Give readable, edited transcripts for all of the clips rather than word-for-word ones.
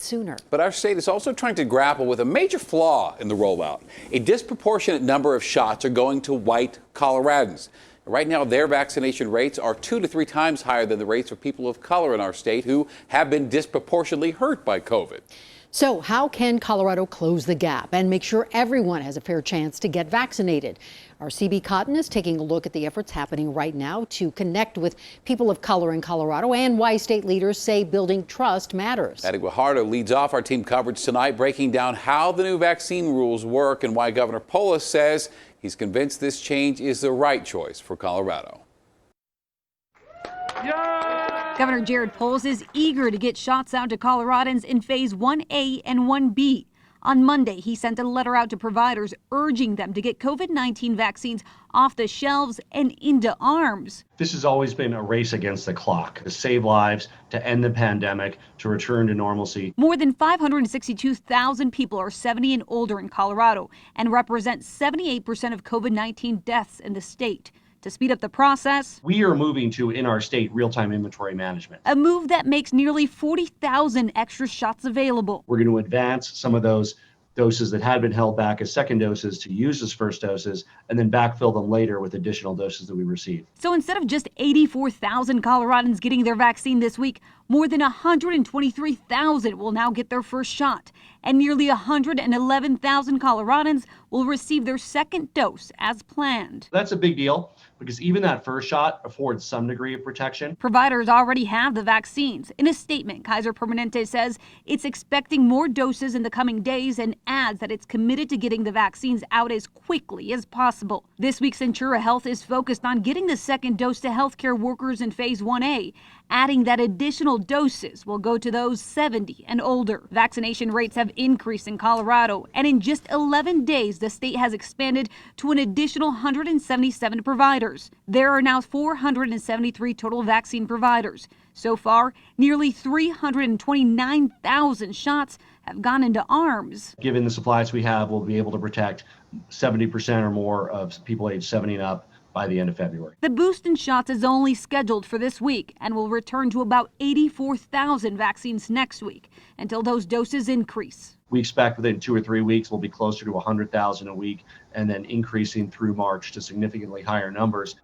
sooner. But our state is also trying to grapple with a major flaw in the rollout. A disproportionate number of shots are going to white Coloradans. Right now, their vaccination rates are 2 to 3 times higher than the rates of people of color in our state who have been disproportionately hurt by COVID. So how can Colorado close the gap and make sure everyone has a fair chance to get vaccinated? Our CB Cotton is taking a look at the efforts happening right now to connect with people of color in Colorado and why state leaders say building trust matters. Addie Guajardo leads off our team coverage tonight, breaking down how the new vaccine rules work and why Governor Polis says he's convinced this change is the right choice for Colorado. Governor Jared Polis is eager to get shots out to Coloradans in Phase 1A and 1B. On Monday, he sent a letter out to providers urging them to get COVID-19 vaccines off the shelves and into arms. This has always been a race against the clock to save lives, to end the pandemic, to return to normalcy. More than 562,000 people are 70 and older in Colorado and represent 78% of COVID-19 deaths in the state. To speed up the process, we are moving to, in our state, real-time inventory management. A move that makes nearly 40,000 extra shots available. We're going to advance some of those doses that had been held back as second doses to use as first doses and then backfill them later with additional doses that we receive. So instead of just 84,000 Coloradans getting their vaccine this week, more than 123,000 will now get their first shot, and nearly 111,000 Coloradans will receive their second dose as planned. That's a big deal because even that first shot affords some degree of protection. Providers already have the vaccines. In a statement, Kaiser Permanente says it's expecting more doses in the coming days and adds that it's committed to getting the vaccines out as quickly as possible. This week's Centura Health is focused on getting the second dose to healthcare workers in Phase 1A, adding that additional doses will go to those 70 and older. Vaccination rates have increased in Colorado, and in just 11 days, the state has expanded to an additional 177 providers. There are now 473 total vaccine providers. So far, nearly 329,000 shots have gone into arms. Given the supplies we have, we'll be able to protect 70% or more of people aged 70 and up by the end of February. The boost in shots is only scheduled for this week and will return to about 84,000 vaccines next week until those doses increase. We expect within 2 or 3 weeks we'll be closer to 100,000 a week and then increasing through March to significantly higher numbers.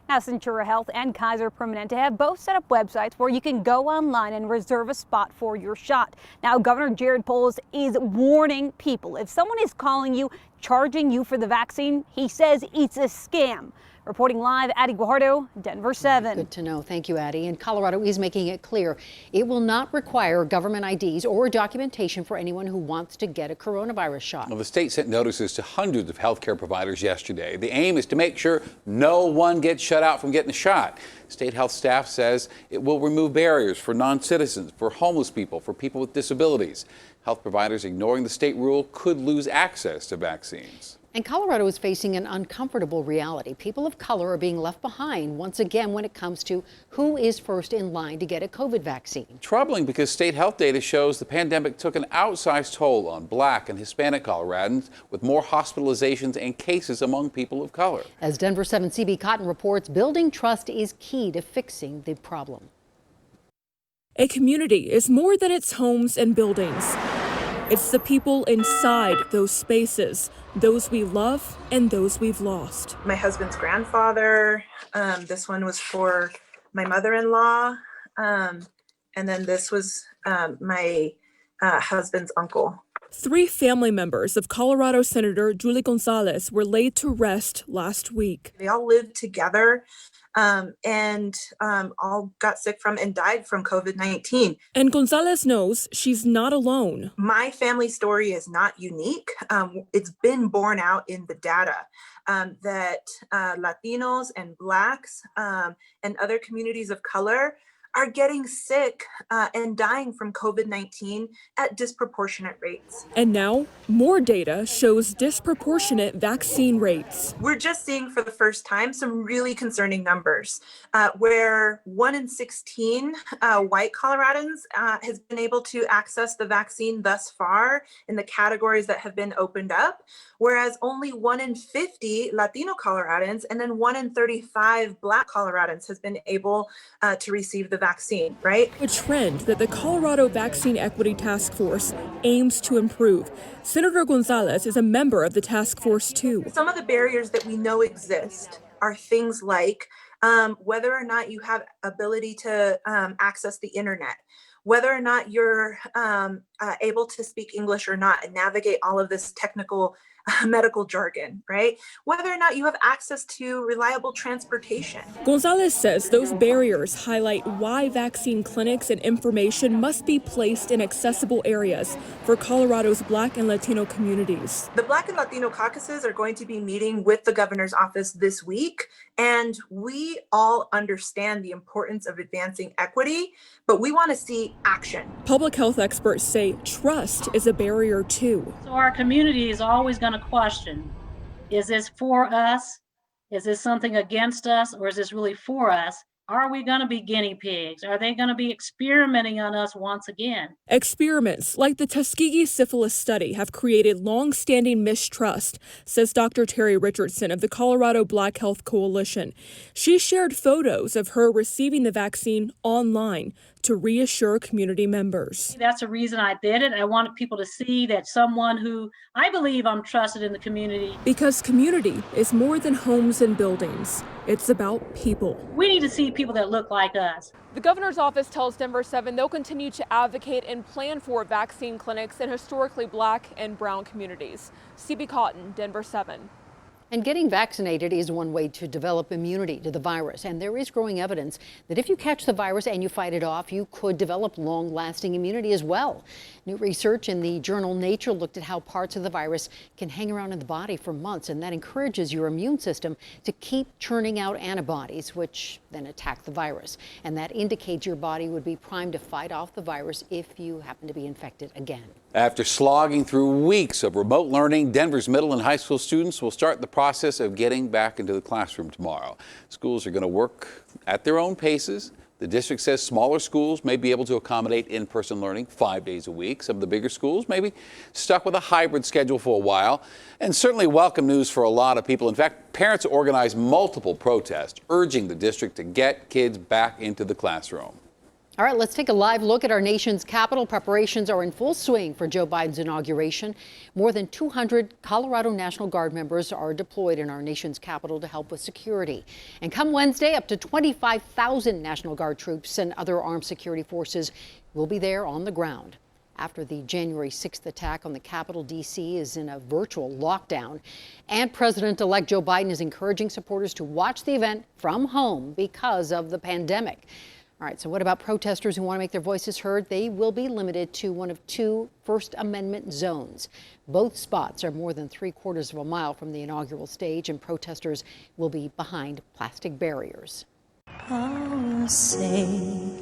Now, Centura Health and Kaiser Permanente have both set up websites where you can go online and reserve a spot for your shot. Now, Governor Jared Polis is warning people if someone is calling you, charging you for the vaccine, he says it's a scam. Reporting live, Addie Guajardo, Denver 7. Good to know. Thank you, Addie. And Colorado is making it clear it will not require government IDs or documentation for anyone who wants to get a coronavirus shot. Well, the state sent notices to hundreds of healthcare providers yesterday. The aim is to make sure no one gets shut out from getting a shot. State health staff says it will remove barriers for non-citizens, for homeless people, for people with disabilities. Health providers ignoring the state rule could lose access to vaccines. And Colorado is facing an uncomfortable reality. People of color are being left behind once again when it comes to who is first in line to get a COVID vaccine. Troubling because state health data shows the pandemic took an outsized toll on Black and Hispanic Coloradans, with more hospitalizations and cases among people of color. As Denver7 CB Cotton reports, building trust is key to fixing the problem. A community is more than its homes and buildings. It's the people inside those spaces, those we love and those we've lost. My husband's grandfather, this one was for my mother-in-law, and then this was my husband's uncle. 3 family members of Colorado Senator Julie Gonzalez were laid to rest last week. They all lived together and all got sick from and died from COVID-19. And Gonzalez knows she's not alone. My family story is not unique. It's been borne out in the data that Latinos and Blacks and other communities of color are getting sick and dying from COVID-19 at disproportionate rates. And now, more data shows disproportionate vaccine rates. We're just seeing for the first time some really concerning numbers where 1 in 16 white Coloradans has been able to access the vaccine thus far in the categories that have been opened up, whereas only 1 in 50 Latino Coloradans and then 1 in 35 Black Coloradans has been able to receive the vaccine, right? A trend that the Colorado Vaccine Equity Task Force aims to improve. Senator Gonzalez is a member of the task force too. Some of the barriers that we know exist are things like whether or not you have ability to access the internet, whether or not you're able to speak English or not and navigate all of this technical medical jargon, right? Whether or not you have access to reliable transportation. Gonzalez says those barriers highlight why vaccine clinics and information must be placed in accessible areas for Colorado's Black and Latino communities. The Black and Latino caucuses are going to be meeting with the governor's office this week, and we all understand the importance of advancing equity, but we want to see action. Public health experts say trust is a barrier too. So our community is always going to question, is this for us? Is this something against us, or is this really for us? Are we going to be guinea pigs? Are they going to be experimenting on us once again? Experiments like the Tuskegee syphilis study have created long-standing mistrust, says Dr. Terry Richardson of the Colorado Black Health Coalition. She shared photos of her receiving the vaccine online to reassure community members. That's the reason I did it. I wanted people to see that someone who I believe I'm trusted in the community. Because community is more than homes and buildings. It's about people. We need to see people that look like us. The governor's office tells Denver7 they'll continue to advocate and plan for vaccine clinics in historically Black and brown communities. CB Cotton, Denver7. And getting vaccinated is one way to develop immunity to the virus. And there is growing evidence that if you catch the virus and you fight it off, you could develop long-lasting immunity as well. New research in the journal Nature looked at how parts of the virus can hang around in the body for months, and that encourages your immune system to keep churning out antibodies, which then attack the virus. And that indicates your body would be primed to fight off the virus if you happen to be infected again. After slogging through weeks of remote learning, Denver's middle and high school students will start the process of getting back into the classroom tomorrow. Schools are going to work at their own paces. The district says smaller schools may be able to accommodate in-person learning 5 days a week. Some of the bigger schools may be stuck with a hybrid schedule for a while. And certainly welcome news for a lot of people. In fact, parents organized multiple protests urging the district to get kids back into the classroom. All right, let's take a live look at our nation's capital. Preparations are in full swing for Joe Biden's inauguration. More than 200 Colorado National Guard members are deployed in our nation's capital to help with security. And come Wednesday, up to 25,000 National Guard troops and other armed security forces will be there on the ground. After the January 6th attack on the Capitol, D.C. is in a virtual lockdown. And President-elect Joe Biden is encouraging supporters to watch the event from home because of the pandemic. All right, so what about protesters who want to make their voices heard? They will be limited to one of two First Amendment zones. Both spots are more than 3/4 of a mile from the inaugural stage, and protesters will be behind plastic barriers. Oh, say,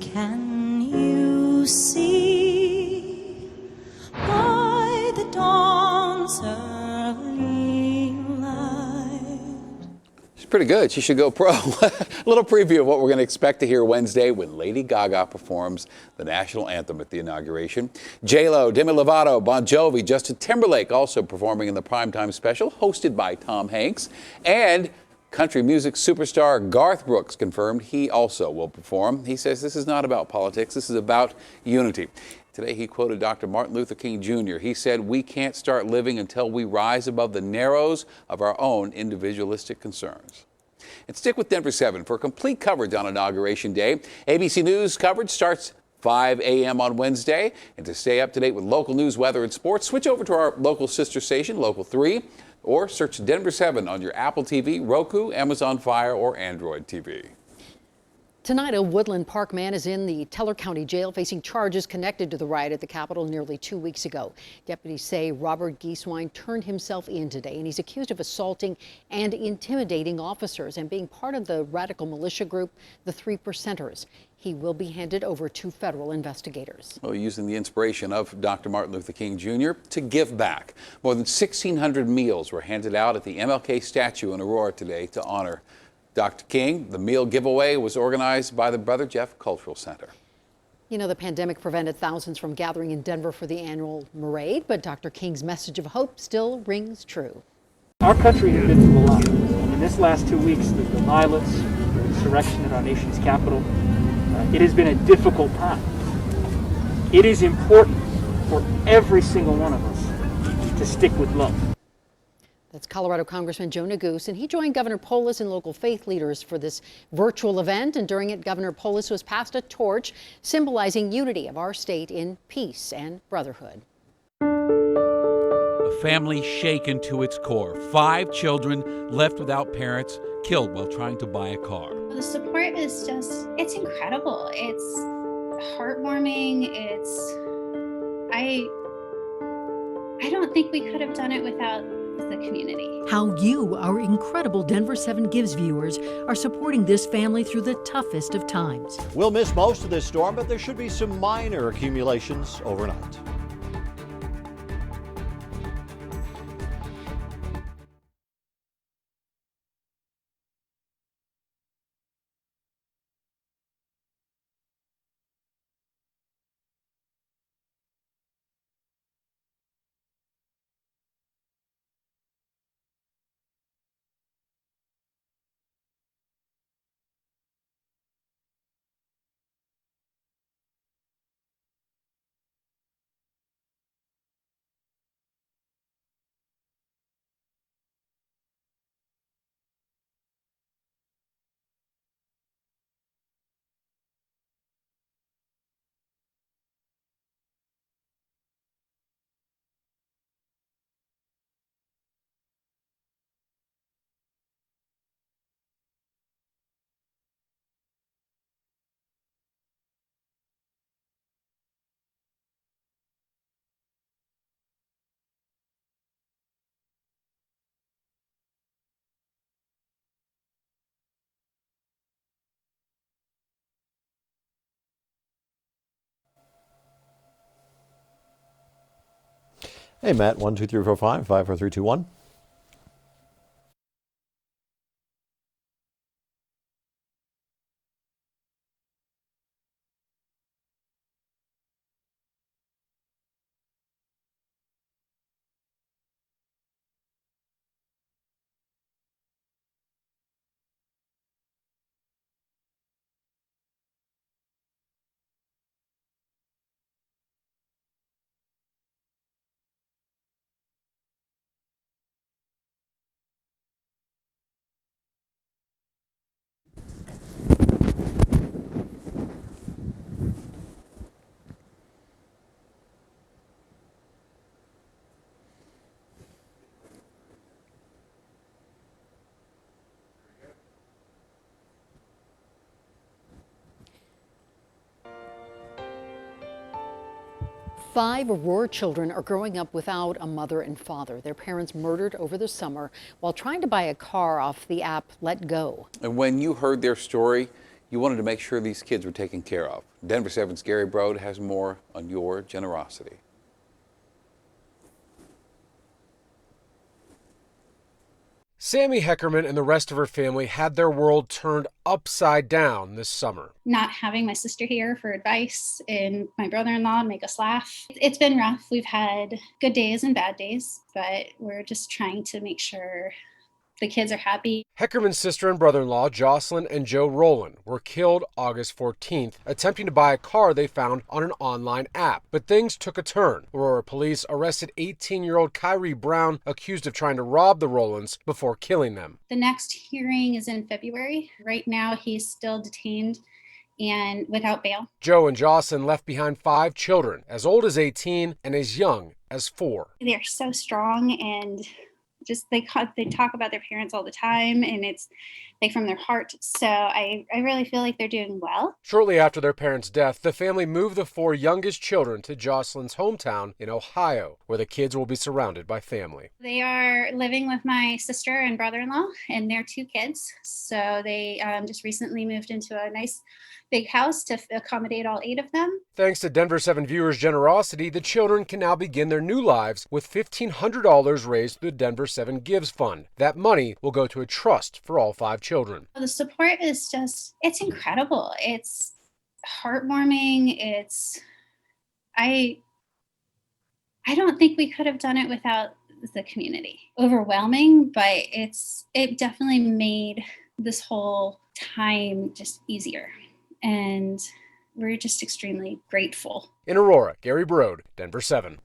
can you see by the dawn's early light? She's pretty good. She should go pro. A little preview of what we're going to expect to hear Wednesday when Lady Gaga performs the national anthem at the inauguration. J-Lo, Demi Lovato, Bon Jovi, Justin Timberlake also performing in the primetime special hosted by Tom Hanks. And country music superstar Garth Brooks confirmed he also will perform. He says this is not about politics. This is about unity. Today, he quoted Dr. Martin Luther King Jr. He said, "We can't start living until we rise above the narrows of our own individualistic concerns." And stick with Denver7 for complete coverage on Inauguration Day. ABC News coverage starts 5 a.m. on Wednesday. And to stay up to date with local news, weather, and sports, switch over to our local sister station, Local 3, or search Denver7 on your Apple TV, Roku, Amazon Fire, or Android TV. Tonight, a Woodland Park man is in the Teller County Jail facing charges connected to the riot at the Capitol nearly 2 weeks ago. Deputies say Robert Gieswine turned himself in today, and he's accused of assaulting and intimidating officers and being part of the radical militia group, the 3 Percenters. He will be handed over to federal investigators. Well, using the inspiration of Dr. Martin Luther King Jr. to give back. More than 1,600 meals were handed out at the MLK statue in Aurora today to honor Dr. King. The meal giveaway was organized by the Brother Jeff Cultural Center. You know, the pandemic prevented thousands from gathering in Denver for the annual parade, but Dr. King's message of hope still rings true. Our country has been through a lot. In this last 2 weeks, the violence, the insurrection at our nation's capital, It has been a difficult time. It is important for every single one of us to stick with love. That's Colorado Congressman Joe Neguse, and he joined Governor Polis and local faith leaders for this virtual event. And during it, Governor Polis was passed a torch symbolizing unity of our state in peace and brotherhood. A family shaken to its core. 5 children left without parents, killed while trying to buy a car. The support is it's incredible. It's heartwarming. I don't think we could have done it without the community. How you, our incredible Denver7 Gives viewers, are supporting this family through the toughest of times. We'll miss most of this storm, but there should be some minor accumulations overnight. Hey, Matt, 1, 2, 3, 4, 5, 5, 4, 3, 2, 1. Five Aurora children are growing up without a mother and father. Their parents murdered over the summer while trying to buy a car off the app Let Go. And when you heard their story, you wanted to make sure these kids were taken care of. Denver7's Gary Brode has more on your generosity. Sammy Heckerman and the rest of her family had their world turned upside down this summer. Not having my sister here for advice and my brother-in-law make us laugh. It's been rough. We've had good days and bad days, but we're just trying to make sure the kids are happy. Heckerman's sister and brother-in-law, Jocelyn and Joe Rowland, were killed August 14th, attempting to buy a car they found on an online app. But things took a turn. Aurora police arrested 18-year-old Kyrie Brown, accused of trying to rob the Rowlands before killing them. The next hearing is in February. Right now, he's still detained and without bail. Joe and Jocelyn left behind 5 children, as old as 18 and as young as 4. They're so strong, and just they talk about their parents all the time, and it's like from their heart. So I really feel like they're doing well. Shortly after their parents' death, the family moved the 4 youngest children to Jocelyn's hometown in Ohio, where the kids will be surrounded by family. They are living with my sister and brother-in-law and their 2 kids. So they just recently moved into a nice big house to accommodate all 8 of them. Thanks to Denver7 viewers' generosity, the children can now begin their new lives with $1,500 raised through the Denver7 Gives Fund. That money will go to a trust for all 5 children. The support is it's incredible. It's heartwarming. I don't think we could have done it without the community. Overwhelming, but it definitely made this whole time just easier. and we're just extremely grateful. In Aurora, Gary Brode, Denver 7.